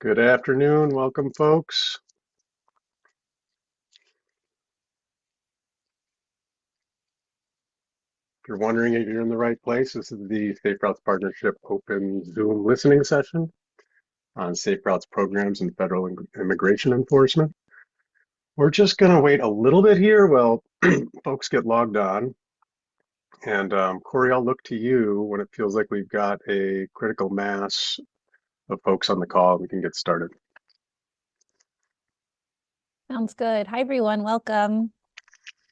Good afternoon. Welcome, folks. If you're wondering if you're in the right place, this is the Safe Routes Partnership Open Zoom listening session on Safe Routes programs and federal immigration enforcement. We're just going to wait a little bit here while folks get logged on. And Corey, I'll look to you when it feels like we've got a critical mass of folks on the call. We can get started. Sounds good. Hi, everyone. Welcome.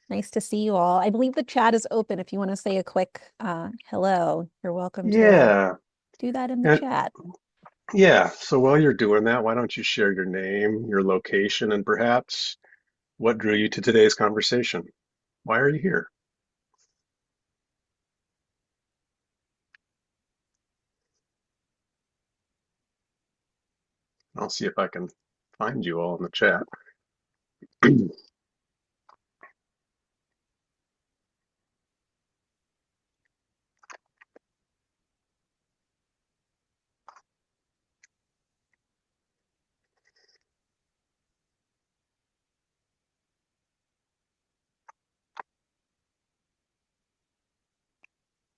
Nice to see you all. I believe the chat is open. If you want to say a quick hello, you're welcome to Yeah, do that in the and chat. yeah. So while you're doing that, why don't you share your name, your location, and perhaps what drew you to today's conversation? Why are you here? I'll see if I can find you all in the chat.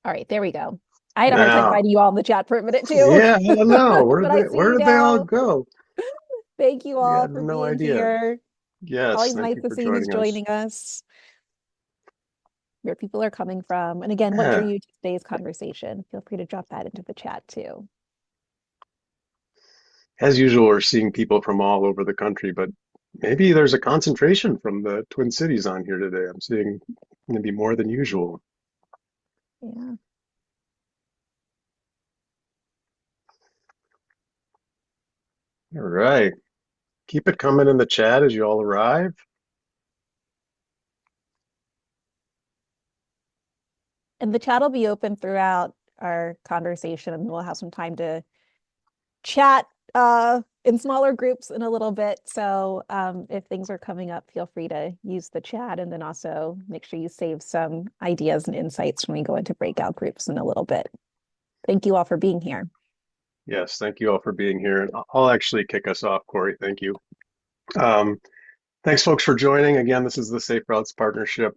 All right, there we go. I had a hard time Now, finding you all in the chat for a minute too, yeah, I don't know. but I see Where you did they all now. go? Thank you We all had for no being idea. here. Yes, Always thank nice you to for see who's joining us. joining us, where people are coming from. And again, what drew Yeah, you to today's conversation? Feel free to drop that into the chat too. as usual, we're seeing people from all over the country, but maybe there's a concentration from the Twin Cities on here today. I'm seeing maybe more than usual. Yeah. All right. Keep it coming in the chat as you all arrive. And the chat will be open throughout our conversation, and we'll have some time to chat in smaller groups in a little bit. So if things are coming up, feel free to use the chat, and then also make sure you save some ideas and insights when we go into breakout groups in a little bit. Thank you all for being here. Yes, thank you all for being here. And I'll actually kick us off, Corey. Thank you. Um, Thanks, folks, for joining. Again, this is the Safe Routes Partnership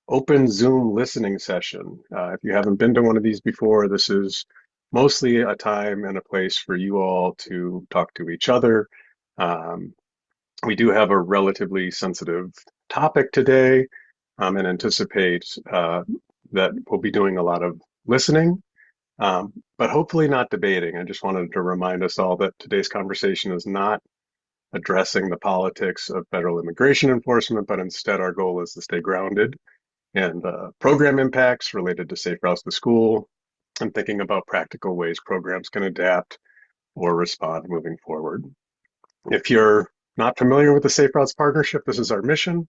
open Zoom listening session. If you haven't been to one of these before, this is mostly a time and a place for you all to talk to each other. Um, we do have a relatively sensitive topic today and anticipate that we'll be doing a lot of listening, but hopefully not debating. I just wanted to remind us all that today's conversation is not addressing the politics of federal immigration enforcement, but instead our goal is to stay grounded in the program impacts related to safe routes to school and thinking about practical ways programs can adapt or respond moving forward. If you're not familiar with the Safe Routes Partnership, this is our mission,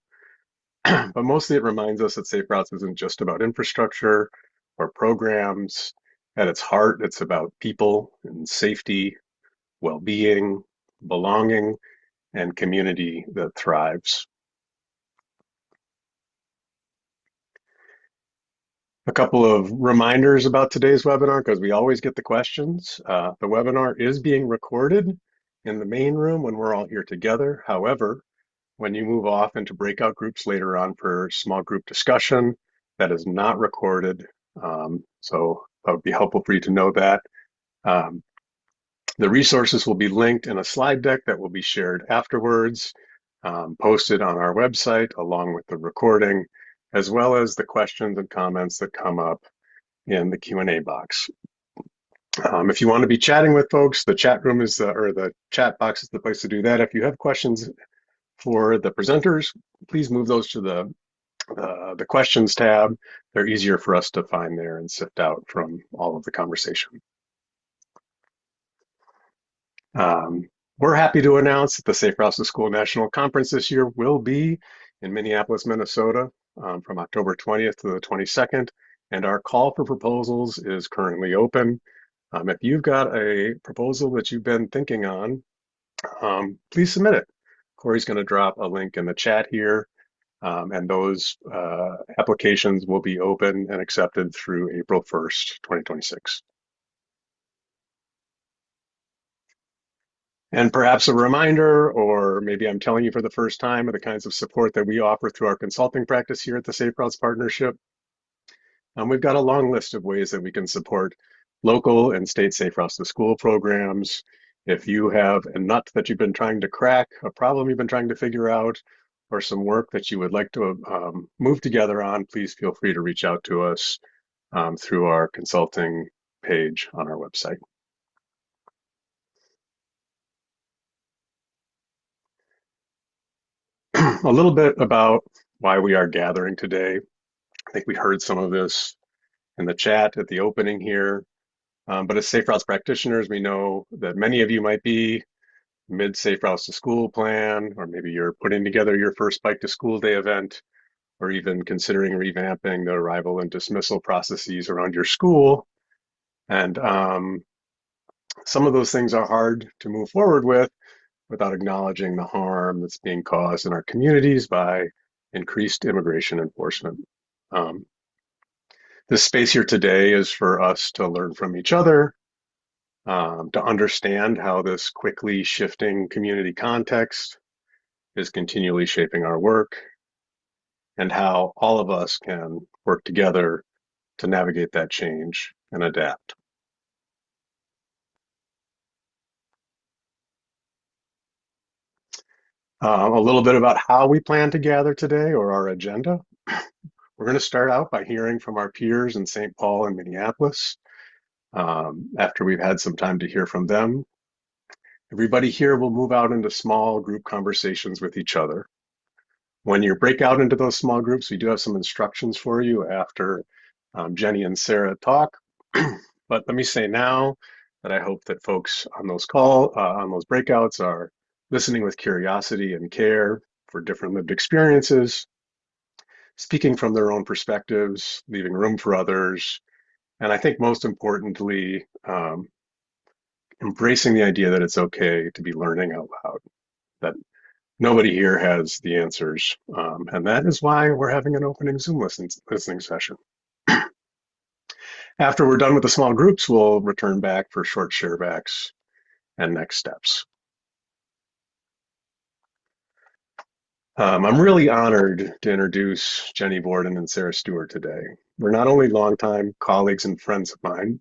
but mostly it reminds us that Safe Routes isn't just about infrastructure or programs. At its heart, it's about people and safety, well-being, belonging, and community that thrives. A couple of reminders about today's webinar, because we always get the questions. The webinar is being recorded in the main room when we're all here together. However, when you move off into breakout groups later on for small group discussion, that is not recorded. So that would be helpful for you to know that. Um, the resources will be linked in a slide deck that will be shared afterwards, posted on our website along with the recording, as well as the questions and comments that come up in the Q&A box. If you want to be chatting with folks, the chat room is or the chat box is the place to do that. If you have questions for the presenters, please move those to the questions tab. They're easier for us to find there and sift out from all of the conversation. Um, we're happy to announce that the Safe Routes to School National Conference this year will be in Minneapolis, Minnesota, from October 20th to the 22nd, and our call for proposals is currently open. If you've got a proposal that you've been thinking on, please submit it. Corey's going to drop a link in the chat here, and those applications will be open and accepted through April 1st, 2026. And perhaps a reminder, or maybe I'm telling you for the first time, of the kinds of support that we offer through our consulting practice here at the Safe Routes Partnership. We've got a long list of ways that we can support local and state safe routes to school programs. If you have a nut that you've been trying to crack, a problem you've been trying to figure out, or some work that you would like to move together on, please feel free to reach out to us through our consulting page on our website. A little bit about why we are gathering today. I think we heard some of this in the chat at the opening here. But as Safe Routes practitioners, we know that many of you might be mid Safe Routes to School plan, or maybe you're putting together your first Bike to School Day event, or even considering revamping the arrival and dismissal processes around your school. And some of those things are hard to move forward with without acknowledging the harm that's being caused in our communities by increased immigration enforcement. Um, this space here today is for us to learn from each other, to understand how this quickly shifting community context is continually shaping our work, and how all of us can work together to navigate that change and adapt. A little bit about how we plan to gather today, or our agenda. We're going to start out by hearing from our peers in St. Paul and Minneapolis. After we've had some time to hear from them, everybody here will move out into small group conversations with each other. When you break out into those small groups, we do have some instructions for you after Jenny and Sarah talk. But let me say now that I hope that folks on on those breakouts are listening with curiosity and care for different lived experiences, speaking from their own perspectives, leaving room for others, and I think most importantly, embracing the idea that it's okay to be learning out loud, that nobody here has the answers. And that is why we're having an opening Zoom listening session. After we're done with the small groups, we'll return back for short sharebacks and next steps. I'm really honored to introduce Jenny Borden and Sarah Stewart today. We're not only longtime colleagues and friends of mine,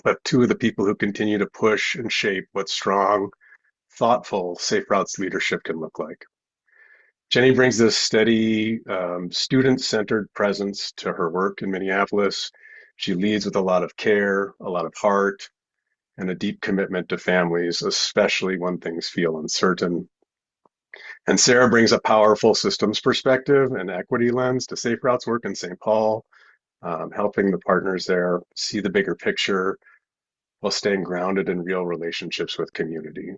but two of the people who continue to push and shape what strong, thoughtful, safe routes leadership can look like. Jenny brings this steady, student-centered presence to her work in Minneapolis. She leads with a lot of care, a lot of heart, and a deep commitment to families, especially when things feel uncertain. And Sarah brings a powerful systems perspective and equity lens to Safe Routes work in St. Paul, helping the partners there see the bigger picture while staying grounded in real relationships with community.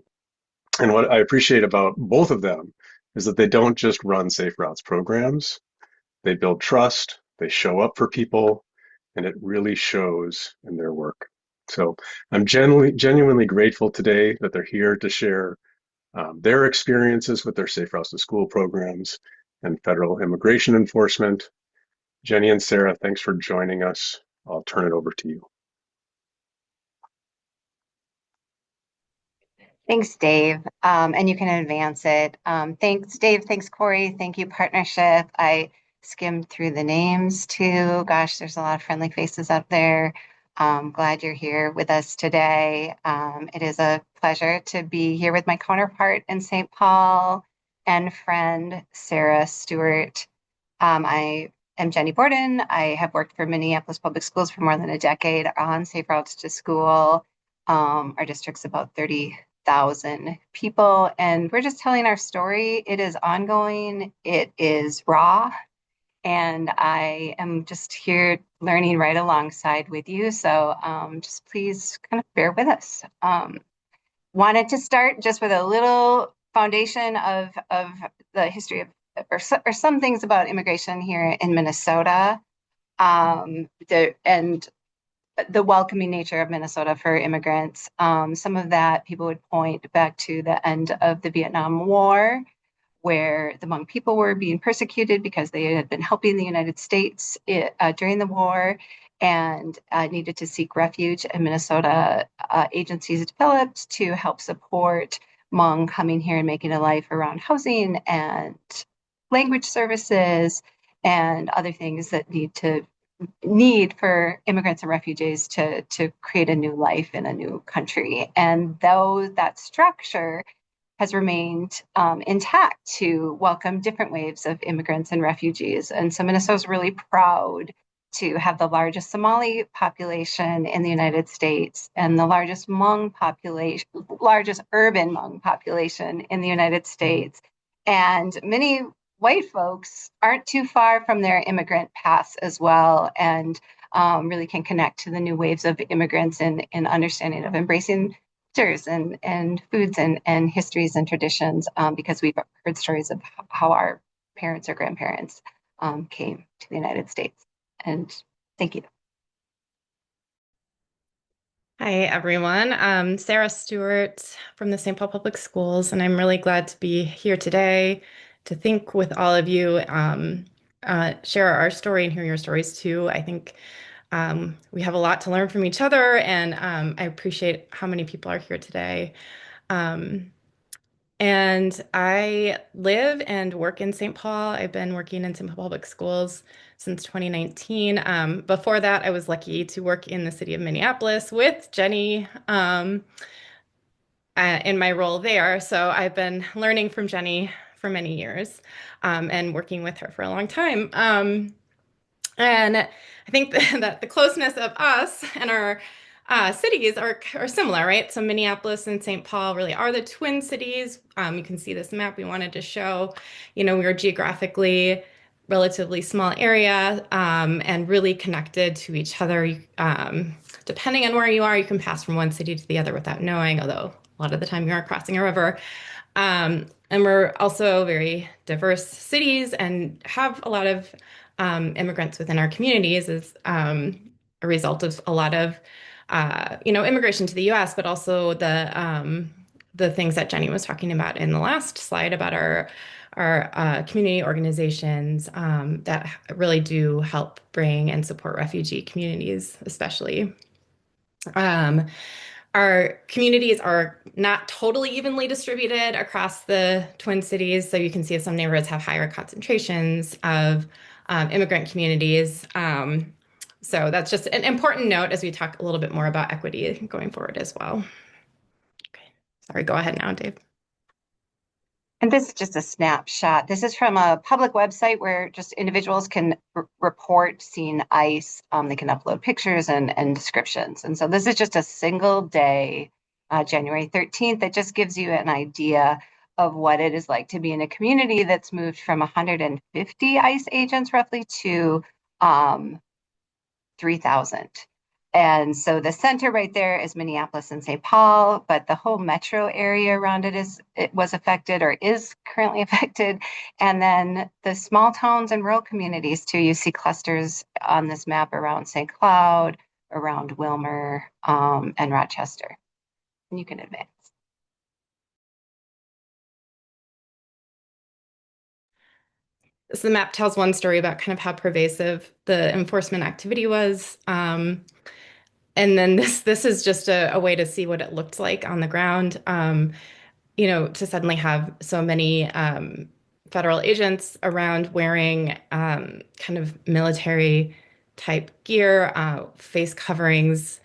And what I appreciate about both of them is that they don't just run Safe Routes programs, they build trust, they show up for people, and it really shows in their work. So I'm genuinely grateful today that they're here to share their experiences with their Safe Routes to School programs and federal immigration enforcement. Jenny and Sarah, thanks for joining us. I'll turn it over to you. Thanks, Dave. And you can advance it. Thanks, Dave. Thanks, Corey. Thank you, partnership. I skimmed through the names too. Gosh, there's a lot of friendly faces out there. Glad you're here with us today. It is a pleasure to be here with my counterpart in St. Paul and friend Sarah Stewart. I am Jenny Borden. I have worked for Minneapolis Public Schools for more than a decade on Safe Routes to School. Our district's about 30,000 people, and we're just telling our story. It is ongoing, it is raw, and I am just here learning right alongside with you. So just please kind of bear with us. Wanted to start just with a little foundation of the history of, or some things about immigration here in Minnesota. And the welcoming nature of Minnesota for immigrants. Some of that people would point back to the end of the Vietnam War, where the Hmong people were being persecuted because they had been helping the United States during the war and needed to seek refuge. And Minnesota agencies developed to help support Hmong coming here and making a life around housing and language services and other things that need for immigrants and refugees to create a new life in a new country. And though that structure has remained intact to welcome different waves of immigrants and refugees. And so Minnesota is really proud to have the largest Somali population in the United States and the largest urban Hmong population in the United States. And many white folks aren't too far from their immigrant past as well, and really can connect to the new waves of immigrants and understanding of embracing cultures and foods and histories and traditions, because we've heard stories of how our parents or grandparents came to the United States. And thank you. Hi, everyone. I'm Sarah Stewart from the St. Paul Public Schools, and I'm really glad to be here today to think with all of you, share our story and hear your stories too. I think we have a lot to learn from each other, and I appreciate how many people are here today. Um, and I live and work in St. Paul. I've been working in St. Paul Public Schools since 2019. Before that, I was lucky to work in the city of Minneapolis with Jenny in my role there. So I've been learning from Jenny for many years and working with her for a long time. And I think that the closeness of us and our cities are similar, right? So Minneapolis and St. Paul really are the twin cities. You can see this map we wanted to show. We are geographically relatively small area and really connected to each other. Depending on where you are, you can pass from one city to the other without knowing, although a lot of the time you are crossing a river. And we're also very diverse cities and have a lot of immigrants within our communities as a result of a lot of immigration to the U.S., but also the things that Jenny was talking about in the last slide about our community organizations that really do help bring and support refugee communities, especially. Our communities are not totally evenly distributed across the Twin Cities. So you can see some neighborhoods have higher concentrations of immigrant communities. So that's just an important note as we talk a little bit more about equity going forward as well. Okay, sorry, go ahead now, Dave. And this is just a snapshot. This is from a public website where just individuals can report seeing ICE. They can upload pictures and descriptions. And so this is just a single day, January 13th, that just gives you an idea of what it is like to be in a community that's moved from 150 ICE agents roughly to 3,000. And so the center right there is Minneapolis and St. Paul, but the whole metro area around it was affected or is currently affected. And then the small towns and rural communities too. You see clusters on this map around St. Cloud, around Wilmer, and Rochester. And you can advance. So the map tells one story about kind of how pervasive the enforcement activity was. And then this is just a way to see what it looked like on the ground. To suddenly have so many federal agents around wearing kind of military type gear, face coverings,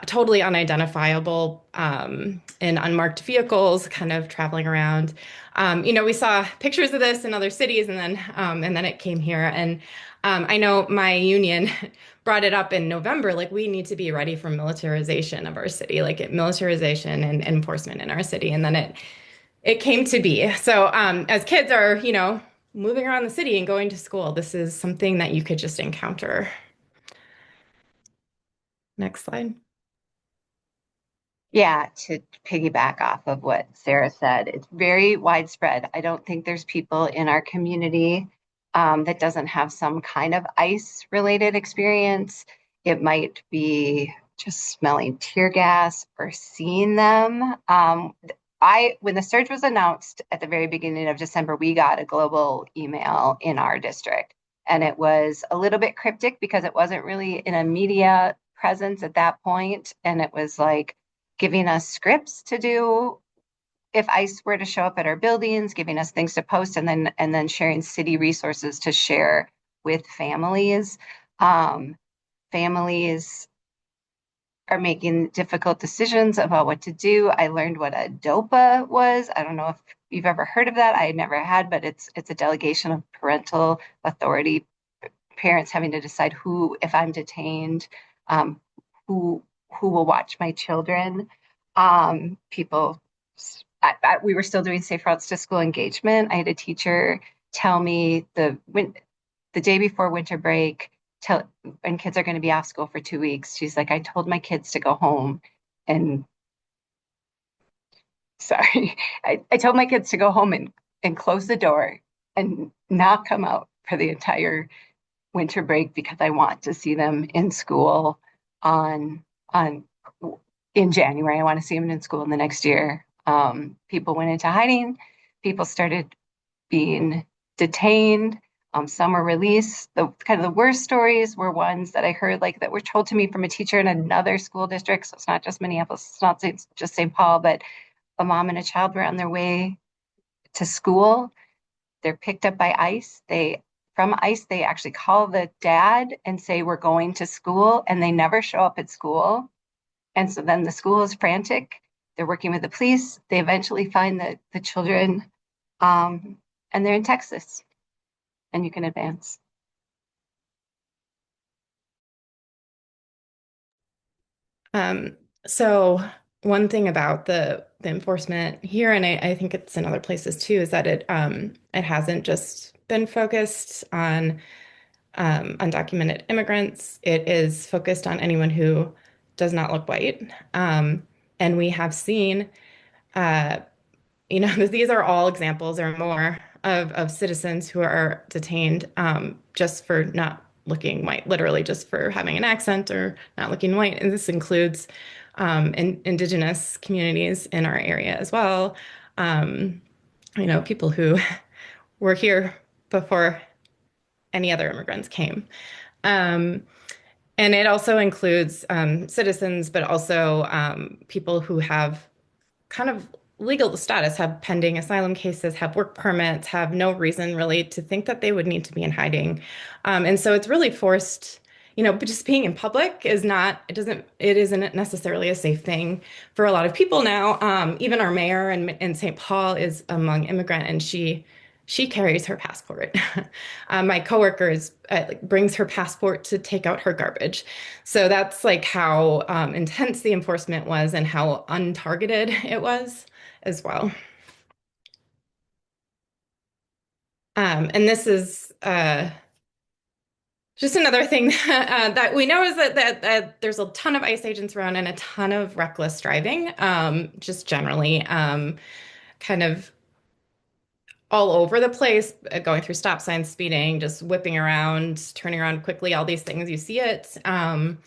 totally unidentifiable in unmarked vehicles, kind of traveling around. We saw pictures of this in other cities, and then it came here. And I know my union brought it up in November, like we need to be ready for militarization of our city, like militarization and enforcement in our city. And then it came to be. So as kids are, moving around the city and going to school, this is something that you could just encounter. Next slide. Yeah, to piggyback off of what Sarah said, it's very widespread. I don't think there's people in our community that doesn't have some kind of ICE related experience. It might be just smelling tear gas or seeing them. When the surge was announced at the very beginning of December, we got a global email in our district, and it was a little bit cryptic because it wasn't really in a media presence at that point, and it was like giving us scripts to do if ICE were to show up at our buildings, giving us things to post, and then sharing city resources to share with families. Families are making difficult decisions about what to do. I learned what a DOPA was. I don't know if you've ever heard of that. I never had, but it's a delegation of parental authority. Parents having to decide who, if I'm detained, um, who who will watch my children. People, we were still doing safe routes to school engagement. I had a teacher tell me the day before winter break, tell when kids are going to be off school for 2 weeks. She's like, I told my kids to go home and sorry, I told my kids to go home and close the door and not come out for the entire winter break because I want to see them in school on in January. I want to see them in school in the next year. People went into hiding. People started being detained. Some were released. The kind of the worst stories were ones that I heard like that were told to me from a teacher in another school district. So it's not just Minneapolis, it's not just St. Paul, but a mom and a child were on their way to school. They're picked up by ICE. From ICE, they actually call the dad and say, we're going to school, and they never show up at school. And so then the school is frantic. They're working with the police. They eventually find the children, and they're in Texas, and you can advance. So one thing about the enforcement here, and I think it's in other places too, is that it hasn't just been focused on undocumented immigrants. It is focused on anyone who does not look white. And we have seen, uh, these are all examples or more of citizens who are detained just for not looking white, literally just for having an accent or not looking white. And this includes indigenous communities in our area as well. Um, people who were here before any other immigrants came. Um, and it also includes citizens, but also people who have kind of legal status, have pending asylum cases, have work permits, have no reason really to think that they would need to be in hiding. And so it's really forced, but just being in public it isn't necessarily a safe thing for a lot of people now. Even our mayor in St. Paul is among immigrant, and she carries her passport. My coworker brings her passport to take out her garbage. So that's like how intense the enforcement was and how untargeted it was as well. And this is just another thing that we know is that there's a ton of ICE agents around and a ton of reckless driving, just generally, kind of all over the place, going through stop signs, speeding, just whipping around, turning around quickly, all these things, you see it. And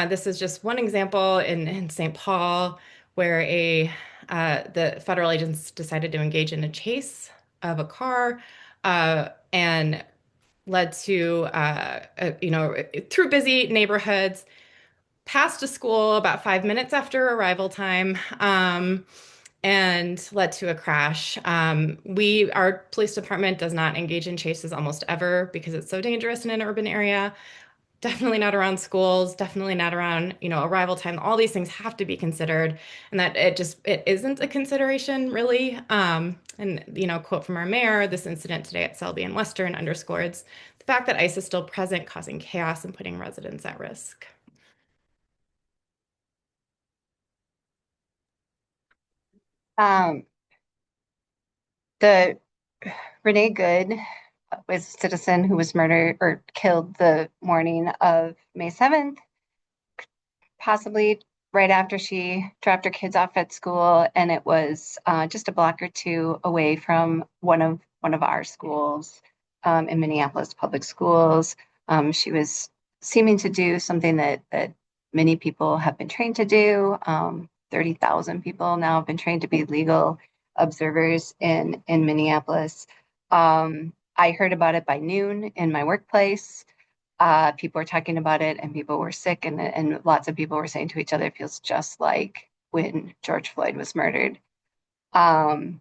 this is just one example in St. Paul where the federal agents decided to engage in a chase of a car and led to, through busy neighborhoods, past a school about 5 minutes after arrival time, and led to a crash. Our police department does not engage in chases almost ever because it's so dangerous in an urban area. Definitely not around schools, definitely not around, arrival time. All these things have to be considered, and that it isn't a consideration really. And quote from our mayor, this incident today at Selby and Western underscores the fact that ICE is still present, causing chaos and putting residents at risk. Um, the Renee Good was a citizen who was murdered or killed the morning of May 7th, possibly right after she dropped her kids off at school, and it was just a block or two away from one of our schools in Minneapolis public schools. She was seeming to do something that many people have been trained to do. 30,000 people now have been trained to be legal observers in Minneapolis. I heard about it by noon in my workplace. People were talking about it, and people were sick, and lots of people were saying to each other, it feels just like when George Floyd was murdered. Um,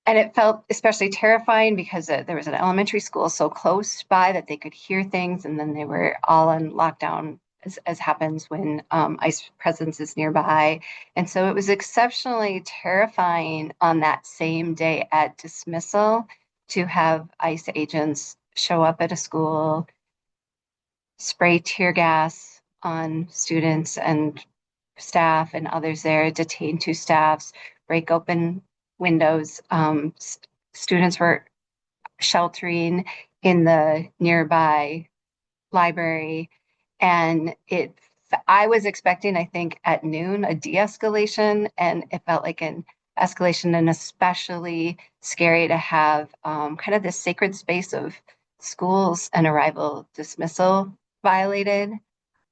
and it felt especially terrifying because there was an elementary school so close by that they could hear things, and then they were all on lockdown, as happens when ICE presence is nearby. And so it was exceptionally terrifying on that same day at dismissal to have ICE agents show up at a school, spray tear gas on students and staff and others there, detain two staffs, break open windows. Students were sheltering in the nearby library. And I was expecting, I think, at noon, a de-escalation, and it felt like an escalation, and especially scary to have kind of this sacred space of schools and arrival dismissal violated.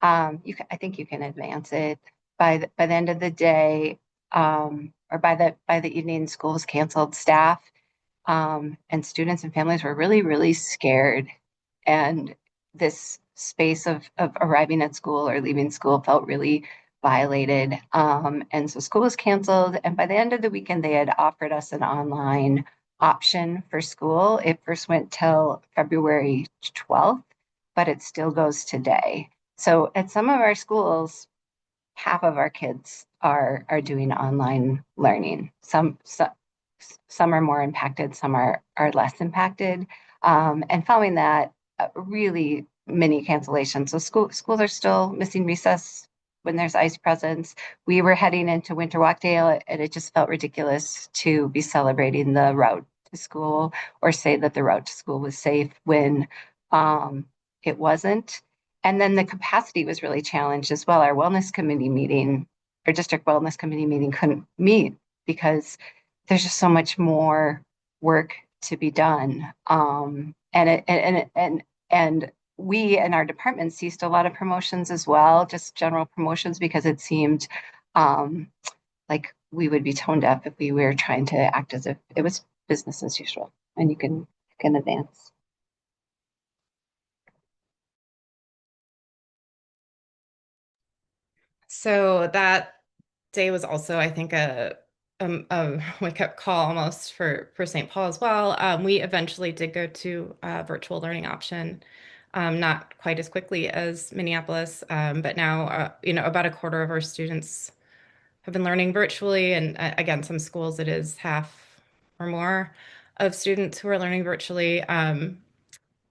I think you can advance it by the end of the day, or by the evening. School was canceled. Staff and students and families were really, really scared, and this space of arriving at school or leaving school felt really violated. And so school was canceled. And by the end of the weekend, they had offered us an online option for school. It first went till February 12th, but it still goes today. So at some of our schools, half of our kids are doing online learning. Some are more impacted, some are less impacted. And following that, really many cancellations. So schools are still missing recess when there's ICE presence. We were heading into Winter Walk Day, and it just felt ridiculous to be celebrating the route to school or say that the route to school was safe when it wasn't. And then the capacity was really challenged as well. Our wellness committee meeting, our district wellness committee meeting couldn't meet because there's just so much more work to be done. And we and our department ceased a lot of promotions as well, just general promotions, because it seemed um, like we would be tone deaf if we were trying to act as if it was business as usual. And you can advance. So that day was also, I think, a wake-up call almost for St. Paul as well. We eventually did go to a virtual learning option, not quite as quickly as Minneapolis, but now, about a quarter of our students have been learning virtually. And again, some schools it is half or more of students who are learning virtually.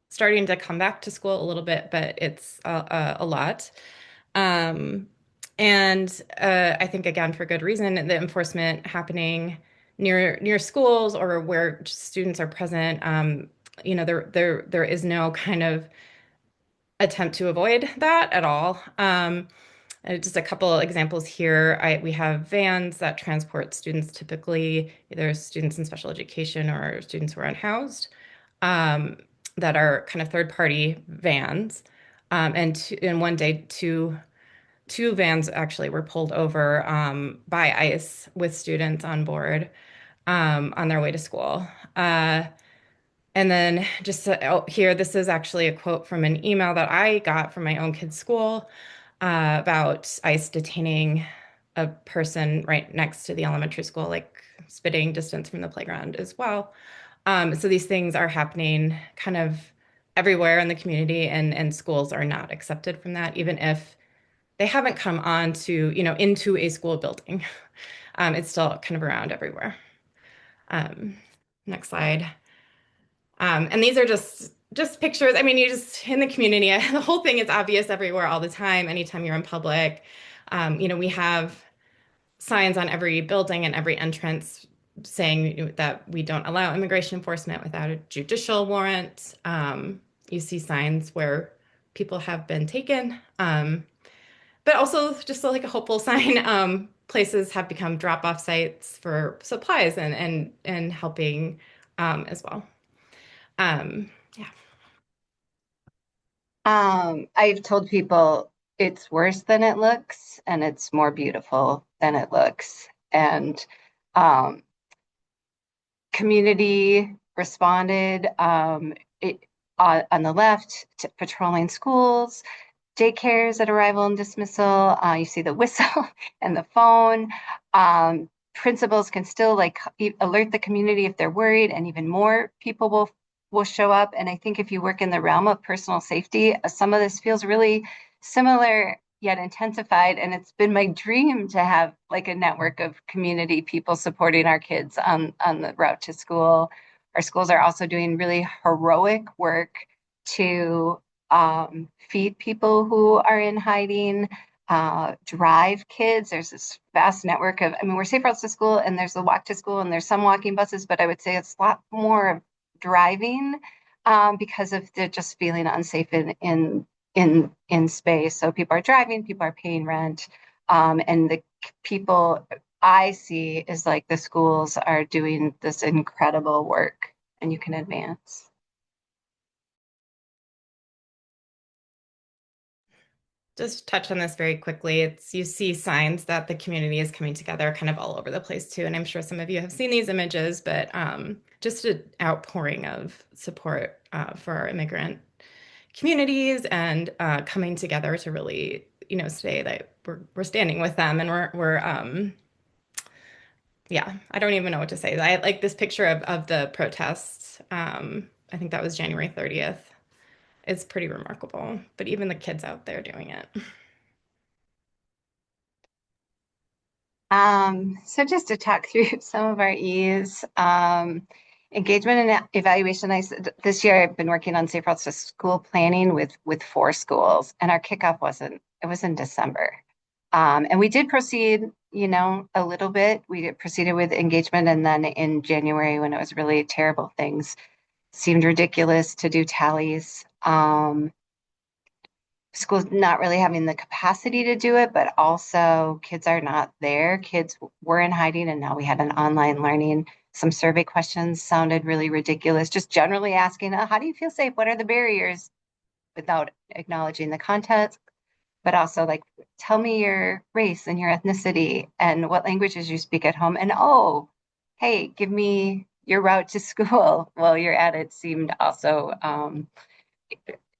Starting to come back to school a little bit, but it's a lot. Um, and I think again for good reason, the enforcement happening near schools or where students are present. There is no kind of attempt to avoid that at all. Just a couple examples here. We have vans that transport students, typically either students in special education or students who are unhoused, that are kind of third-party vans. And in one day, two vans actually were pulled over by ICE with students on board on their way to school. And then just here, this is actually a quote from an email that I got from my own kid's school about ICE detaining a person right next to the elementary school, like spitting distance from the playground as well. So these things are happening kind of everywhere in the community, and schools are not accepted from that, even if they haven't come on to, into a school building. It's still kind of around everywhere. Next slide. And these are just pictures. I mean, you just in the community, the whole thing is obvious everywhere all the time. Anytime you're in public, we have signs on every building and every entrance saying that we don't allow immigration enforcement without a judicial warrant. You see signs where people have been taken, but also just like a hopeful sign. Places have become drop-off sites for supplies and helping as well. Yeah. I've told people it's worse than it looks, and it's more beautiful than it looks. And um, community responded on the left to patrolling schools, daycares at arrival and dismissal. You see the whistle and the phone. principals can still like alert the community if they're worried, and even more people will show up. And I think if you work in the realm of personal safety, some of this feels really similar yet intensified. And it's been my dream to have like a network of community people supporting our kids on the route to school. Our schools are also doing really heroic work to feed people who are in hiding, drive kids. There's this vast network of, I mean, we're Safe Routes to School, and there's the walk to school, and there's some walking buses, but I would say it's a lot more of driving because of the just feeling unsafe in space. So people are driving, people are paying rent, and the people I see is like the schools are doing this incredible work, and you can advance. Just touch on this very quickly. It's you see signs that the community is coming together kind of all over the place too. And I'm sure some of you have seen these images, but just an outpouring of support for our immigrant communities and coming together to really, say that we're standing with them and we're yeah, I don't even know what to say. I like this picture of the protests. I think that was January 30th. It's pretty remarkable, but even the kids out there doing it. So just to talk through some of our E's, engagement and evaluation. This year I've been working on Safe Routes to School planning with 4 schools, and our kickoff it was in December. And we did proceed, a little bit. We proceeded with engagement, and then in January, when it was really terrible, things seemed ridiculous to do tallies. Schools not really having the capacity to do it, but also kids are not there. Kids were in hiding, and now we had an online learning. Some survey questions sounded really ridiculous, just generally asking, how do you feel safe? What are the barriers? Without acknowledging the context, but also like, tell me your race and your ethnicity and what languages you speak at home. And oh, hey, give me your route to school while you're at it seemed also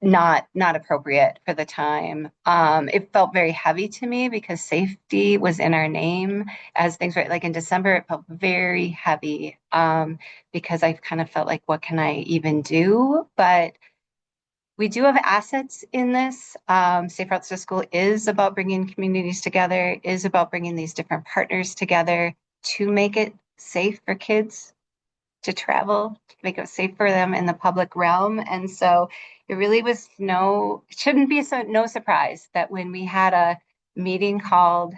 not appropriate for the time. It felt very heavy to me because safety was in our name as things were like in December, it felt very heavy because I kind of felt like, what can I even do? But we do have assets in this. Safe Routes to School is about bringing communities together, is about bringing these different partners together to make it safe for kids to travel, to make it safe for them in the public realm. And so it really was it shouldn't be no surprise that when we had a meeting called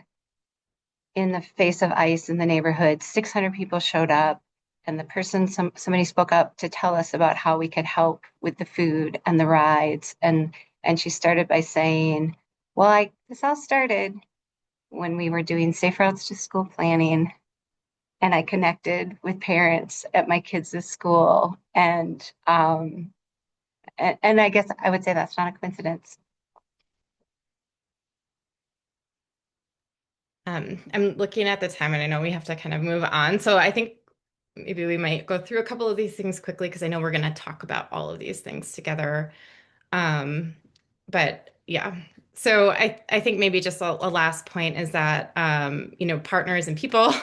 in the face of ice in the neighborhood, 600 people showed up, and the person, somebody spoke up to tell us about how we could help with the food and the rides. And she started by saying, well, this all started when we were doing Safe Routes to School planning, and I connected with parents at my kids' school. And I guess I would say that's not a coincidence. I'm looking at the time and I know we have to kind of move on. So I think maybe we might go through a couple of these things quickly because I know we're going to talk about all of these things together. Um, but yeah, so I think maybe just a last point is that partners and people,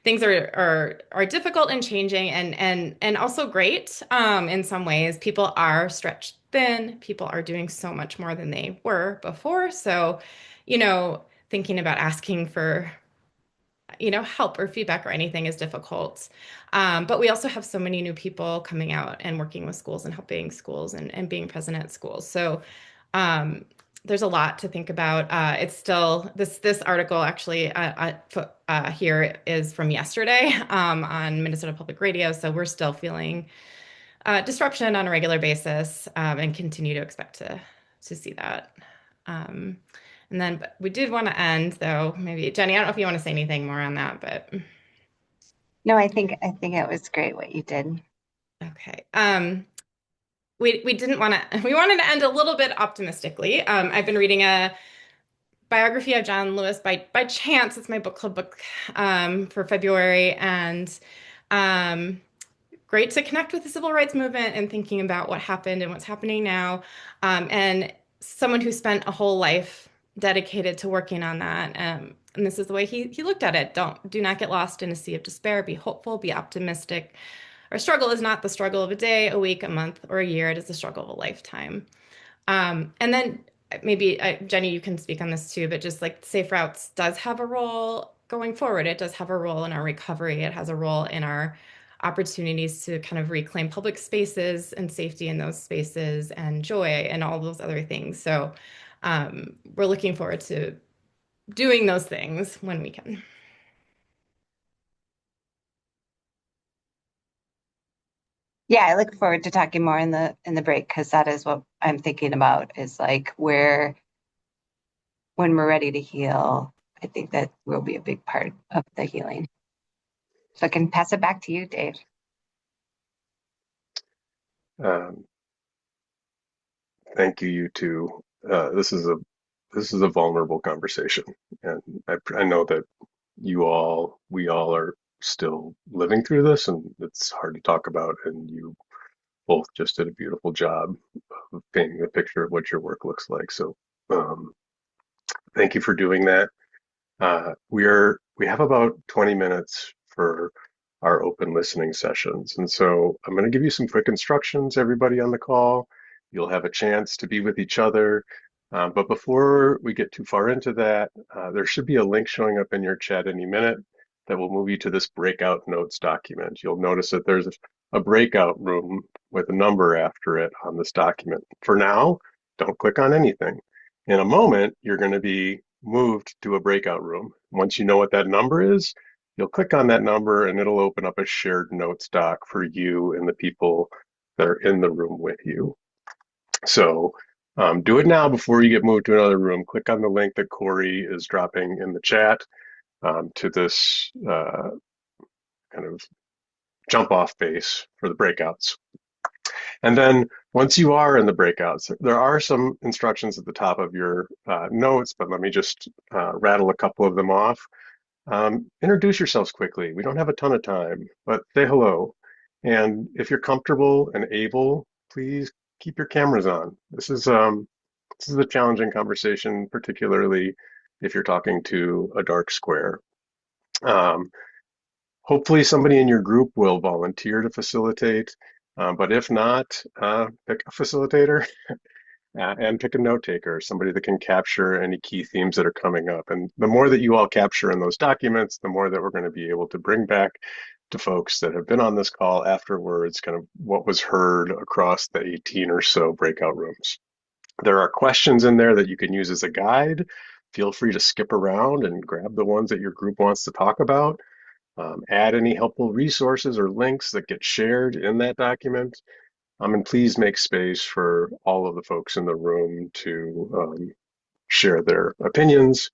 things are difficult and changing and also great in some ways. People are stretched thin. People are doing so much more than they were before. So, thinking about asking for help or feedback or anything is difficult. But we also have so many new people coming out and working with schools and helping schools and being present at schools. So there's a lot to think about. It's still this article actually here is from yesterday on Minnesota Public Radio. So we're still feeling disruption on a regular basis and continue to expect to see that. And then but we did want to end though, maybe Jenny, I don't know if you want to say anything more on that, but No, I think it was great what you did. okay. We didn't want to we wanted to end a little bit optimistically. I've been reading a biography of John Lewis by chance. It's my book club book for February, and great to connect with the civil rights movement and thinking about what happened and what's happening now. And someone who spent a whole life dedicated to working on that. And this is the way he looked at it. Do not get lost in a sea of despair. Be hopeful, be optimistic. Our struggle is not the struggle of a day, a week, a month, or a year. It is the struggle of a lifetime. And then maybe Jenny, you can speak on this too, but just like Safe Routes does have a role going forward. It does have a role in our recovery. It has a role in our opportunities to kind of reclaim public spaces and safety in those spaces and joy and all those other things. So we're looking forward to doing those things when we can. Yeah, I look forward to talking more in the break because that is what I'm thinking about is like where when we're ready to heal, I think that will be a big part of the healing. So I can pass it back to you, Dave. Um, Thank you, you two. This is a vulnerable conversation, and I know that we all are still living through this, and it's hard to talk about. And you both just did a beautiful job of painting a picture of what your work looks like. So, um, thank you for doing that. We have about 20 minutes for our open listening sessions. And so I'm going to give you some quick instructions, everybody on the call. You'll have a chance to be with each other. But before we get too far into that, there should be a link showing up in your chat any minute that will move you to this breakout notes document. You'll notice that there's a breakout room with a number after it on this document. For now, don't click on anything. In a moment, you're going to be moved to a breakout room. Once you know what that number is, you'll click on that number and it'll open up a shared notes doc for you and the people that are in the room with you. So do it now before you get moved to another room. Click on the link that Corey is dropping in the chat to this kind of jump off base for the breakouts. And then once you are in the breakouts, there are some instructions at the top of your notes, but let me just rattle a couple of them off. Introduce yourselves quickly. We don't have a ton of time, but say hello. And if you're comfortable and able, please keep your cameras on. This is a challenging conversation, particularly if you're talking to a dark square. Um, Hopefully somebody in your group will volunteer to facilitate, but if not, pick a facilitator and pick a note taker, somebody that can capture any key themes that are coming up. And the more that you all capture in those documents, the more that we're going to be able to bring back to folks that have been on this call afterwards, kind of what was heard across the 18 or so breakout rooms. There are questions in there that you can use as a guide. Feel free to skip around and grab the ones that your group wants to talk about. Add any helpful resources or links that get shared in that document. And please make space for all of the folks in the room to share their opinions.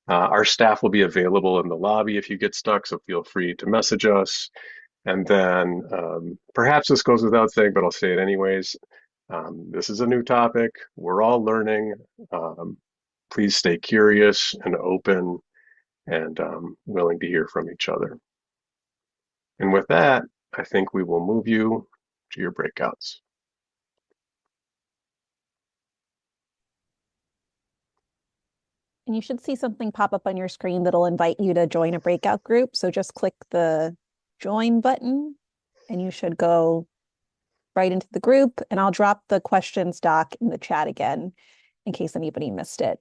Our staff will be available in the lobby if you get stuck, so feel free to message us. And then perhaps this goes without saying, but I'll say it anyways. This is a new topic. We're all learning. Um, Please stay curious and open and willing to hear from each other. And with that, I think we will move you to your breakouts. And you should see something pop up on your screen that'll invite you to join a breakout group. So just click the join button and you should go right into the group. And I'll drop the questions doc in the chat again in case anybody missed it.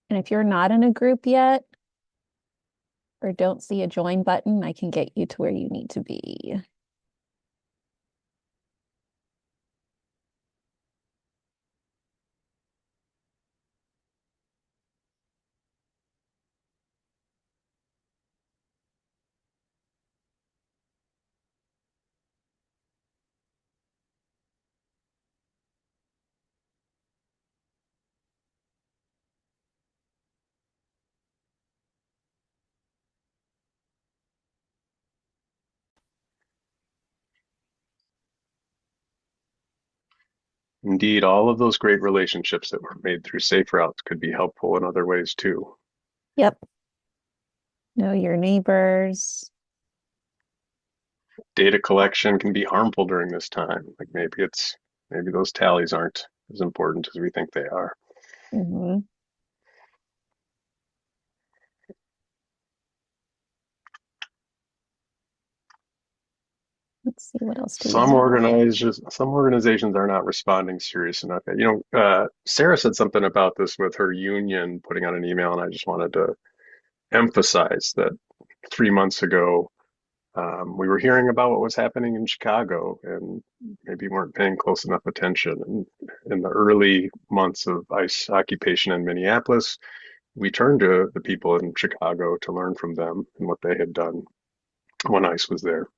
And if you're not in a group yet or don't see a join button, I can get you to where you need to be. Indeed, all of those great relationships that were made through safe routes could be helpful in other ways too. Yep. Know your neighbors. Data collection can be harmful during this time. Like maybe those tallies aren't as important as we think they are. Mhm. Let's see, what else do we have? Some organizations are not responding serious enough. Sarah said something about this with her union putting out an email, and I just wanted to emphasize that 3 months ago, we were hearing about what was happening in Chicago and maybe weren't paying close enough attention. And in the early months of ICE occupation in Minneapolis, we turned to the people in Chicago to learn from them and what they had done when ICE was there.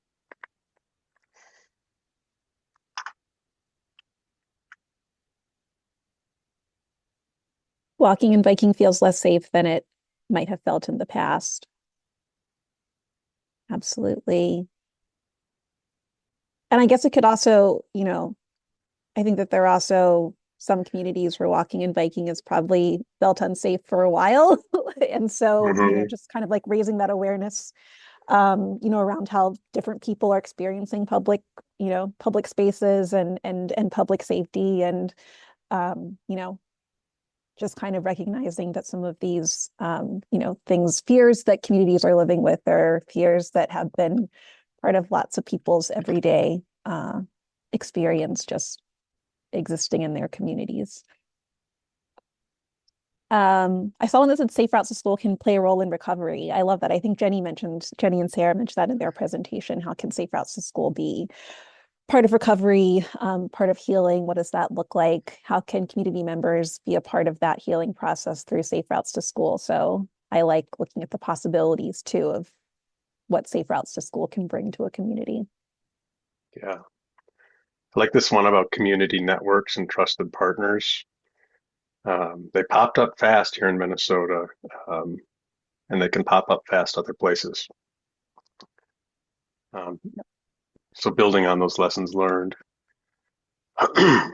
Walking and biking feels less safe than it might have felt in the past. Absolutely. And I guess it could also, I think that there are also some communities where walking and biking is probably felt unsafe for a while. And so, Hmm. just kind of like raising that awareness, around how different people are experiencing public spaces and public safety and, just kind of recognizing that some of these, fears that communities are living with are fears that have been part of lots of people's everyday experience just existing in their communities. I saw one that said safe routes to school can play a role in recovery. I love that. I think Jenny and Sarah mentioned that in their presentation. How can safe routes to school be part of recovery, part of healing? What does that look like? How can community members be a part of that healing process through safe routes to school? So I like looking at the possibilities too of what safe routes to school can bring to a community. Yeah. I like this one about community networks and trusted partners. They popped up fast here in Minnesota, um, and they can pop up fast other places. Um, so building on those lessons learned. Why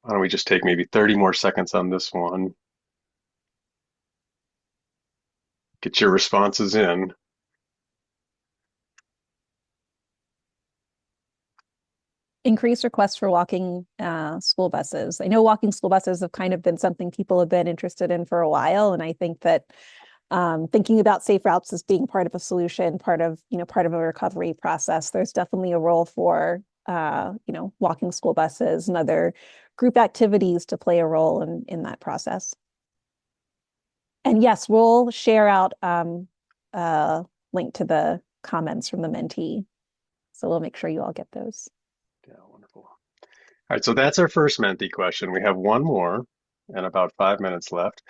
don't we just take maybe 30 more seconds on this one? Get your responses in. Increase requests for walking school buses. I know walking school buses have kind of been something people have been interested in for a while, and I think that thinking about safe routes as being part of a solution, part of a recovery process, there's definitely a role for walking school buses and other group activities to play a role in that process. And yes, we'll share out a link to the comments from the mentee, so we'll make sure you all get those. Yeah, wonderful. All right, so that's our first Menti question. We have one more and about 5 minutes left.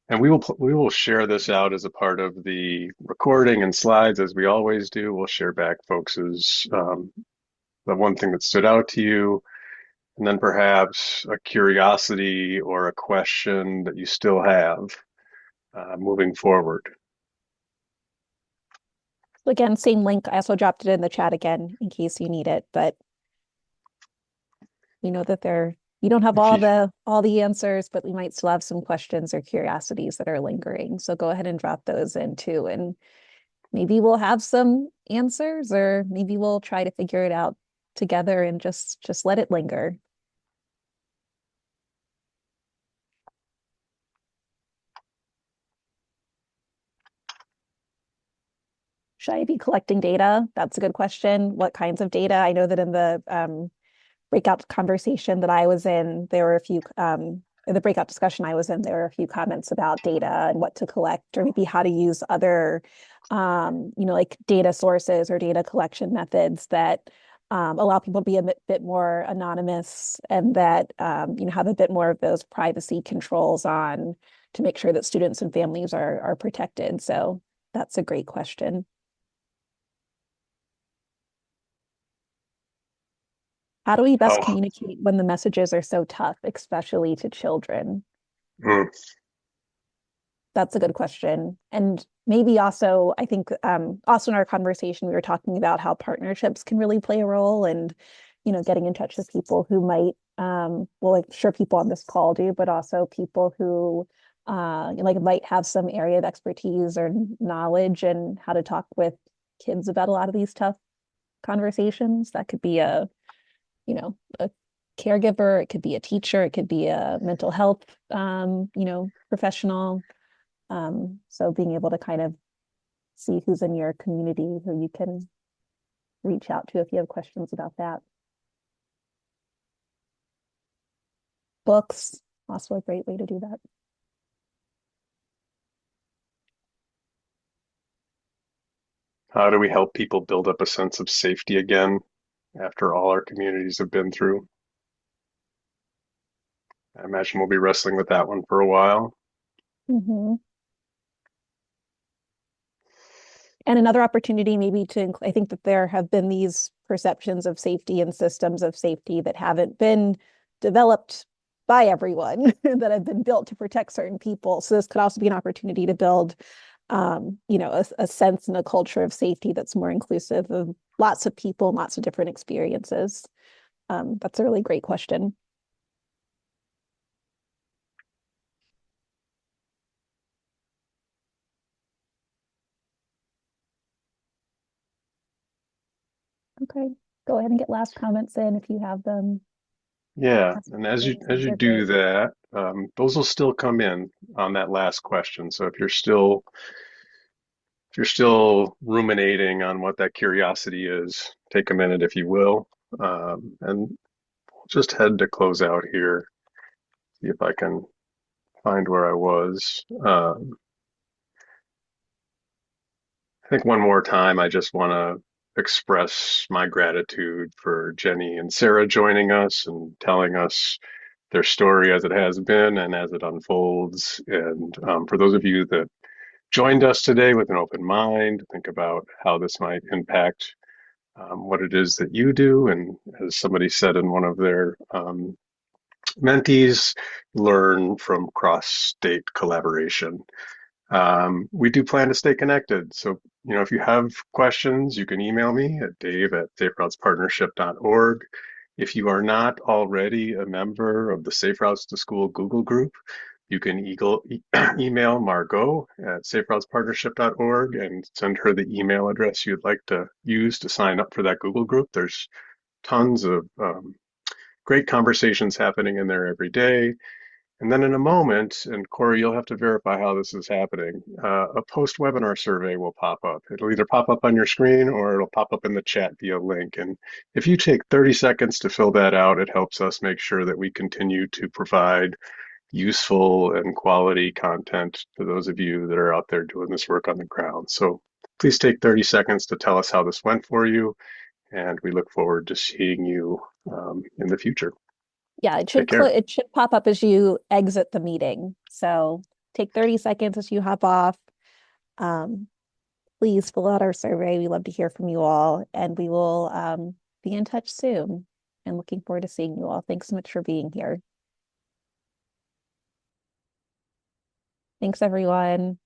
And we will share this out as a part of the recording and slides as we always do. We'll share back folks's the one thing that stood out to you, and then perhaps a curiosity or a question that you still have moving forward. Again, same link. I also dropped it in the chat again in case you need it, but we know that we don't have If you, all the answers, but we might still have some questions or curiosities that are lingering. So go ahead and drop those in too, and maybe we'll have some answers, or maybe we'll try to figure it out together and just let it linger. Should I be collecting data? That's a good question. What kinds of data? I know that in the breakout conversation that I was in, there were a few, in the breakout discussion I was in, there were a few comments about data and what to collect, or maybe how to use other, like data sources or data collection methods that allow people to be a bit more anonymous and that, have a bit more of those privacy controls on to make sure that students and families are protected. So that's a great question. How do we best oh, communicate when the messages are so tough, especially to children? mm, That's a good question. And maybe also, I think also in our conversation, we were talking about how partnerships can really play a role and, getting in touch with people who might, well, like sure people on this call do, but also people who like might have some area of expertise or knowledge and how to talk with kids about a lot of these tough conversations. That could be a caregiver, it could be a teacher, it could be a mental health, professional. So being able to kind of see who's in your community who you can reach out to if you have questions about that. Books, also a great way to do that. How do we help people build up a sense of safety again after all our communities have been through? I imagine we'll be wrestling with that one for a while. Mm-hmm. And another opportunity maybe I think that there have been these perceptions of safety and systems of safety that haven't been developed by everyone, that have been built to protect certain people. So this could also be an opportunity to build, a sense and a culture of safety that's more inclusive of lots of people, lots of different experiences. That's a really great question. Okay, go ahead and get last comments in if you have them. Yeah, Last and as you comments, as these you are do great. that, those will still come in on that last question. So if you're still ruminating on what that curiosity is, take a minute if you will, and just head to close out here. See if I can find where I was. I think one more time, I just want to express my gratitude for Jenny and Sarah joining us and telling us their story as it has been and as it unfolds. And for those of you that joined us today with an open mind, think about how this might impact what it is that you do. And as somebody said in one of their mentees, learn from cross-state collaboration. We do plan to stay connected. So, if you have questions, you can email me at dave@saferoutespartnership.org. If you are not already a member of the Safe Routes to School Google group, you can email Margot at saferoutespartnership.org and send her the email address you'd like to use to sign up for that Google group. There's tons of great conversations happening in there every day. And then in a moment, and Corey, you'll have to verify how this is happening, a post-webinar survey will pop up. It'll either pop up on your screen or it'll pop up in the chat via link. And if you take 30 seconds to fill that out, it helps us make sure that we continue to provide useful and quality content to those of you that are out there doing this work on the ground. So please take 30 seconds to tell us how this went for you, and we look forward to seeing you in the future. Yeah, Take care. it should pop up as you exit the meeting. So take 30 seconds as you hop off. Um, please fill out our survey. We love to hear from you all, and we will be in touch soon. And looking forward to seeing you all. Thanks so much for being here. Thanks, everyone.